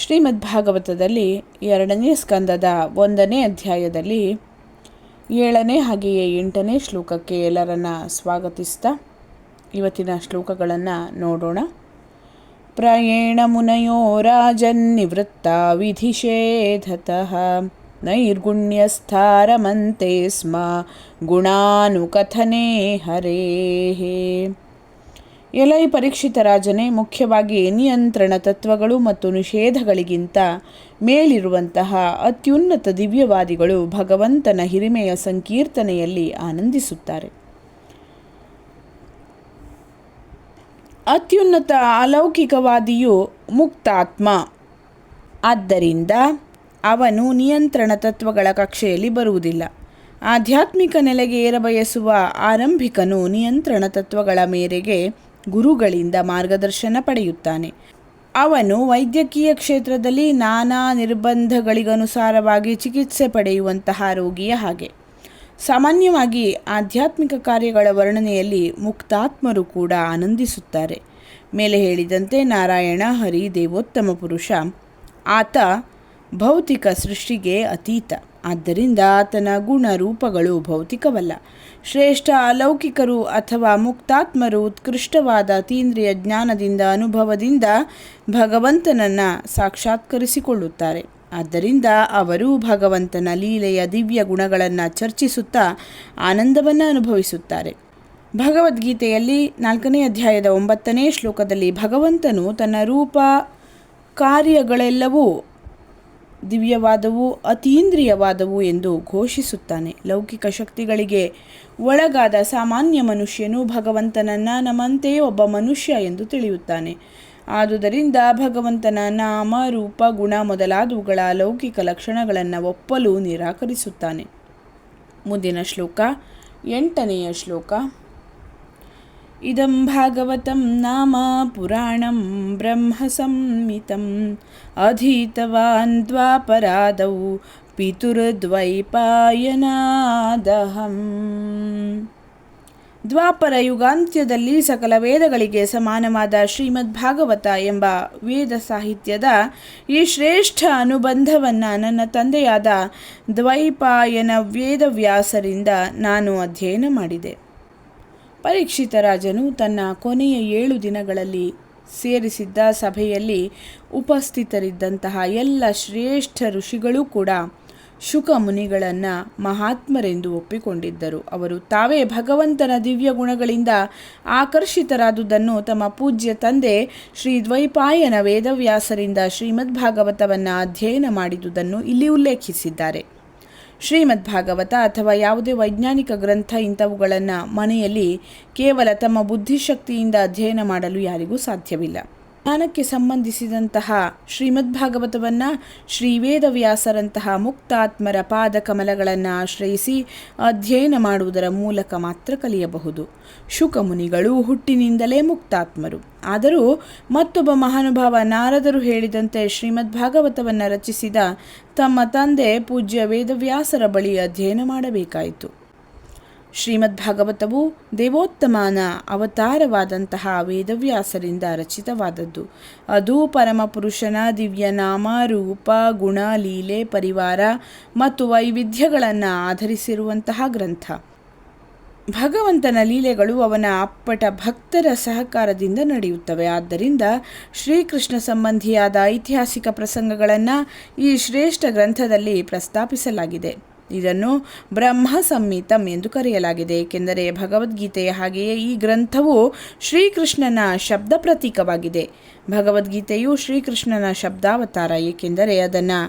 ಶ್ರೀಮದ್ ಭಾಗವತದಲ್ಲಿ 2ನೇ ಸ್ಕಂದದ 1ನೇ ಅಧ್ಯಾಯದಲ್ಲಿ 7ನೇ ಹಾಗೆಯೇ 8ನೇ ಶ್ಲೋಕಕ್ಕೆ ಎಲ್ಲರನ್ನ ಸ್ವಾಗತಿಸ್ತಾ ಇವತ್ತಿನ ಶ್ಲೋಕಗಳನ್ನು ನೋಡೋಣ. ಪ್ರಾಯೇಣ ಮುನಯೋ ರಾಜನ್ನಿವೃತ್ತ ವಿಧಿಷೇಧತಃ ನೈರ್ಗುಣ್ಯಸ್ಥಾರಮಂತೆ ಸ್ಮ ಗುಣಾನುಕಥನೆ ಹರೇಃ. ಎಲೈ ಪರೀಕ್ಷಿತ ರಾಜನೇ, ಮುಖ್ಯವಾಗಿ ನಿಯಂತ್ರಣ ತತ್ವಗಳು ಮತ್ತು ನಿಷೇಧಗಳಿಗಿಂತ ಮೇಲಿರುವಂತಹ ಅತ್ಯುನ್ನತ ದಿವ್ಯವಾದಿಗಳು ಭಗವಂತನ ಹಿರಿಮೆಯ ಸಂಕೀರ್ತನೆಯಲ್ಲಿ ಆನಂದಿಸುತ್ತಾರೆ. ಅತ್ಯುನ್ನತ ಅಲೌಕಿಕವಾದಿಯು ಮುಕ್ತಾತ್ಮ, ಆದ್ದರಿಂದ ಅವನು ನಿಯಂತ್ರಣ ತತ್ವಗಳ ಕಕ್ಷೆಯಲ್ಲಿ ಬರುವುದಿಲ್ಲ. ಆಧ್ಯಾತ್ಮಿಕ ನೆಲೆಗೆ ಏರಬಯಸುವ ಆರಂಭಿಕನು ನಿಯಂತ್ರಣ ತತ್ವಗಳ ಮೇರೆಗೆ ಗುರುಗಳಿಂದ ಮಾರ್ಗದರ್ಶನ ಪಡೆಯುತ್ತಾನೆ. ಅವನು ವೈದ್ಯಕೀಯ ಕ್ಷೇತ್ರದಲ್ಲಿ ನಾನಾ ನಿರ್ಬಂಧಗಳಿಗನುಸಾರವಾಗಿ ಚಿಕಿತ್ಸೆ ಪಡೆಯುವಂತಹ ರೋಗಿಯ ಹಾಗೆ. ಸಾಮಾನ್ಯವಾಗಿ ಆಧ್ಯಾತ್ಮಿಕ ಕಾರ್ಯಗಳ ವರ್ಣನೆಯಲ್ಲಿ ಮುಕ್ತಾತ್ಮರು ಕೂಡ ಆನಂದಿಸುತ್ತಾರೆ. ಮೇಲೆ ಹೇಳಿದಂತೆ ನಾರಾಯಣ ಹರಿ ದೇವೋತ್ತಮ ಪುರುಷ. ಆತ ಭೌತಿಕ ಸೃಷ್ಟಿಗೆ ಅತೀತ, ಆದ್ದರಿಂದ ಆತನ ಗುಣ ರೂಪಗಳು ಭೌತಿಕವಲ್ಲ. ಶ್ರೇಷ್ಠ ಅಲೌಕಿಕರು ಅಥವಾ ಮುಕ್ತಾತ್ಮರು ಉತ್ಕೃಷ್ಟವಾದ ಅತೀಂದ್ರಿಯ ಜ್ಞಾನದಿಂದ ಅನುಭವದಿಂದ ಭಗವಂತನನ್ನು ಸಾಕ್ಷಾತ್ಕರಿಸಿಕೊಳ್ಳುತ್ತಾರೆ. ಆದ್ದರಿಂದ ಅವರು ಭಗವಂತನ ಲೀಲೆಯ ದಿವ್ಯ ಗುಣಗಳನ್ನು ಚರ್ಚಿಸುತ್ತಾ ಆನಂದವನ್ನು ಅನುಭವಿಸುತ್ತಾರೆ. ಭಗವದ್ಗೀತೆಯಲ್ಲಿ 4ನೇ ಅಧ್ಯಾಯದ 9ನೇ ಶ್ಲೋಕದಲ್ಲಿ ಭಗವಂತನು ತನ್ನ ರೂಪ ಕಾರ್ಯಗಳೆಲ್ಲವೂ ದಿವ್ಯವಾದವು, ಅತೀಂದ್ರಿಯವಾದವು ಎಂದು ಘೋಷಿಸುತ್ತಾನೆ. ಲೌಕಿಕ ಶಕ್ತಿಗಳಿಗೆ ಒಳಗಾದ ಸಾಮಾನ್ಯ ಮನುಷ್ಯನು ಭಗವಂತನನ್ನು ನಮ್ಮಂತೆಯೇ ಒಬ್ಬ ಮನುಷ್ಯ ಎಂದು ತಿಳಿಯುತ್ತಾನೆ. ಆದುದರಿಂದ ಭಗವಂತನ ನಾಮ ರೂಪ ಗುಣ ಮೊದಲಾದವುಗಳ ಲೌಕಿಕ ಲಕ್ಷಣಗಳನ್ನು ಒಪ್ಪಲು ನಿರಾಕರಿಸುತ್ತಾನೆ. ಮುಂದಿನ ಶ್ಲೋಕ 8ನೇ ಶ್ಲೋಕ. ಇದಂ ಭಾಗವತಂ ನಾಮ ಪುರಾಣಂ ಬ್ರಹ್ಮ ಸಂಹಿತಂ ಅಧೀತವಾನ್ ದ್ವಾಪರಾದೌ ಪಿತುರ್ದ್ವೈಪಾಯನಾದಹಂ. ದ್ವಾಪರ ಯುಗಾಂತ್ಯದಲ್ಲಿ ಸಕಲ ವೇದಗಳಿಗೆ ಸಮಾನವಾದ ಶ್ರೀಮದ್ ಭಾಗವತ ಎಂಬ ವೇದ ಸಾಹಿತ್ಯದ ಈ ಶ್ರೇಷ್ಠ ಅನುಬಂಧವನ್ನು ನನ್ನ ತಂದೆಯಾದ ದ್ವೈಪಾಯನ ವೇದವ್ಯಾಸರಿಂದ ನಾನು ಅಧ್ಯಯನ ಮಾಡಿದೆ. ಪರೀಕ್ಷಿತ ರಾಜನು ತನ್ನ ಕೊನೆಯ 7 ದಿನಗಳಲ್ಲಿ ಸೇರಿಸಿದ್ದ ಸಭೆಯಲ್ಲಿ ಉಪಸ್ಥಿತರಿದ್ದಂತಹ ಎಲ್ಲ ಶ್ರೇಷ್ಠ ಋಷಿಗಳೂ ಕೂಡ ಶುಕ ಮುನಿಗಳನ್ನು ಮಹಾತ್ಮರೆಂದು ಒಪ್ಪಿಕೊಂಡಿದ್ದರು. ಅವರು ತಾವೇ ಭಗವಂತನ ದಿವ್ಯ ಗುಣಗಳಿಂದ ಆಕರ್ಷಿತರಾದುದನ್ನು ತಮ್ಮ ಪೂಜ್ಯ ತಂದೆ ಶ್ರೀ ದ್ವೈಪಾಯನ ವೇದವ್ಯಾಸರಿಂದ ಶ್ರೀಮದ್ ಭಾಗವತವನ್ನು ಅಧ್ಯಯನ ಮಾಡಿದುದನ್ನು ಇಲ್ಲಿ ಉಲ್ಲೇಖಿಸಿದ್ದಾರೆ. ಶ್ರೀಮದ್ ಭಾಗವತ ಅಥವಾ ಯಾವುದೇ ವೈಜ್ಞಾನಿಕ ಗ್ರಂಥ ಇಂಥವುಗಳನ್ನು ಮನೆಯಲ್ಲಿ ಕೇವಲ ತಮ್ಮ ಬುದ್ಧಿಶಕ್ತಿಯಿಂದ ಅಧ್ಯಯನ ಮಾಡಲು ಯಾರಿಗೂ ಸಾಧ್ಯವಿಲ್ಲ. ಜ್ಞಾನಕ್ಕೆ ಸಂಬಂಧಿಸಿದಂತಹ ಶ್ರೀಮದ್ ಭಾಗವತವನ್ನು ಶ್ರೀ ವೇದವ್ಯಾಸರಂತಹ ಮುಕ್ತಾತ್ಮರ ಪಾದ ಕಮಲಗಳನ್ನು ಆಶ್ರಯಿಸಿ ಅಧ್ಯಯನ ಮಾಡುವುದರ ಮೂಲಕ ಮಾತ್ರ ಕಲಿಯಬಹುದು. ಶುಕಮುನಿಗಳು ಹುಟ್ಟಿನಿಂದಲೇ ಮುಕ್ತಾತ್ಮರು. ಆದರೂ ಮತ್ತೊಬ್ಬ ಮಹಾನುಭಾವ ನಾರದರು ಹೇಳಿದಂತೆ ಶ್ರೀಮದ್ ಭಾಗವತವನ್ನು ರಚಿಸಿದ ತಮ್ಮ ತಂದೆ ಪೂಜ್ಯ ವೇದವ್ಯಾಸರ ಬಳಿ ಅಧ್ಯಯನ ಮಾಡಬೇಕಾಯಿತು. ಶ್ರೀಮದ್ ಭಾಗವತವು ದೇವೋತ್ತಮನ ಅವತಾರವಾದಂತಹ ವೇದವ್ಯಾಸರಿಂದ ರಚಿತವಾದದ್ದು. ಅದು ಪರಮಪುರುಷನ ದಿವ್ಯನಾಮ ರೂಪ ಗುಣ ಲೀಲೆ ಪರಿವಾರ ಮತ್ತು ವೈವಿಧ್ಯಗಳನ್ನು ಆಧರಿಸಿರುವಂತಹ ಗ್ರಂಥ. ಭಗವಂತನ ಲೀಲೆಗಳು ಅವನ ಅಪ್ಪಟ ಭಕ್ತರ ಸಹಕಾರದಿಂದ ನಡೆಯುತ್ತವೆ. ಆದ್ದರಿಂದ ಶ್ರೀಕೃಷ್ಣ ಸಂಬಂಧಿಯಾದ ಐತಿಹಾಸಿಕ ಪ್ರಸಂಗಗಳನ್ನು ಈ ಶ್ರೇಷ್ಠ ಗ್ರಂಥದಲ್ಲಿ ಪ್ರಸ್ತಾಪಿಸಲಾಗಿದೆ. ಇದನ್ನು ಬ್ರಹ್ಮ ಸಂಹಿತಂ ಎಂದು ಕರೆಯಲಾಗಿದೆ, ಏಕೆಂದರೆ ಭಗವದ್ಗೀತೆಯ ಹಾಗೆಯೇ ಈ ಗ್ರಂಥವು ಶ್ರೀಕೃಷ್ಣನ ಶಬ್ದ ಪ್ರತೀಕವಾಗಿದೆ. ಭಗವದ್ಗೀತೆಯು ಶ್ರೀಕೃಷ್ಣನ ಶಬ್ದಾವತಾರ, ಏಕೆಂದರೆ ಅದನ್ನು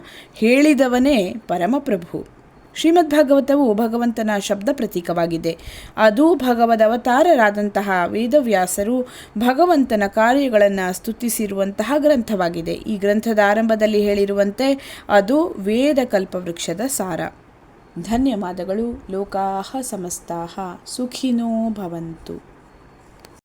ಹೇಳಿದವನೇ ಪರಮಪ್ರಭು. ಶ್ರೀಮದ್ ಭಾಗವತವು ಭಗವಂತನ ಶಬ್ದ ಪ್ರತೀಕವಾಗಿದೆ. ಅದು ಭಗವದ್ ಅವತಾರರಾದಂತಹ ವೇದವ್ಯಾಸರು ಭಗವಂತನ ಕಾರ್ಯಗಳನ್ನು ಸ್ತುತಿಸಿರುವಂತಹ ಗ್ರಂಥವಾಗಿದೆ. ಈ ಗ್ರಂಥದ ಆರಂಭದಲ್ಲಿ ಹೇಳಿರುವಂತೆ ಅದು ವೇದ ಕಲ್ಪವೃಕ್ಷದ ಸಾರ. ಧನ್ಯವಾದಗಳು. ಲೋಕಾಃ ಸಮಸ್ತಾಃ ಸುಖಿನೋ ಭವಂತು.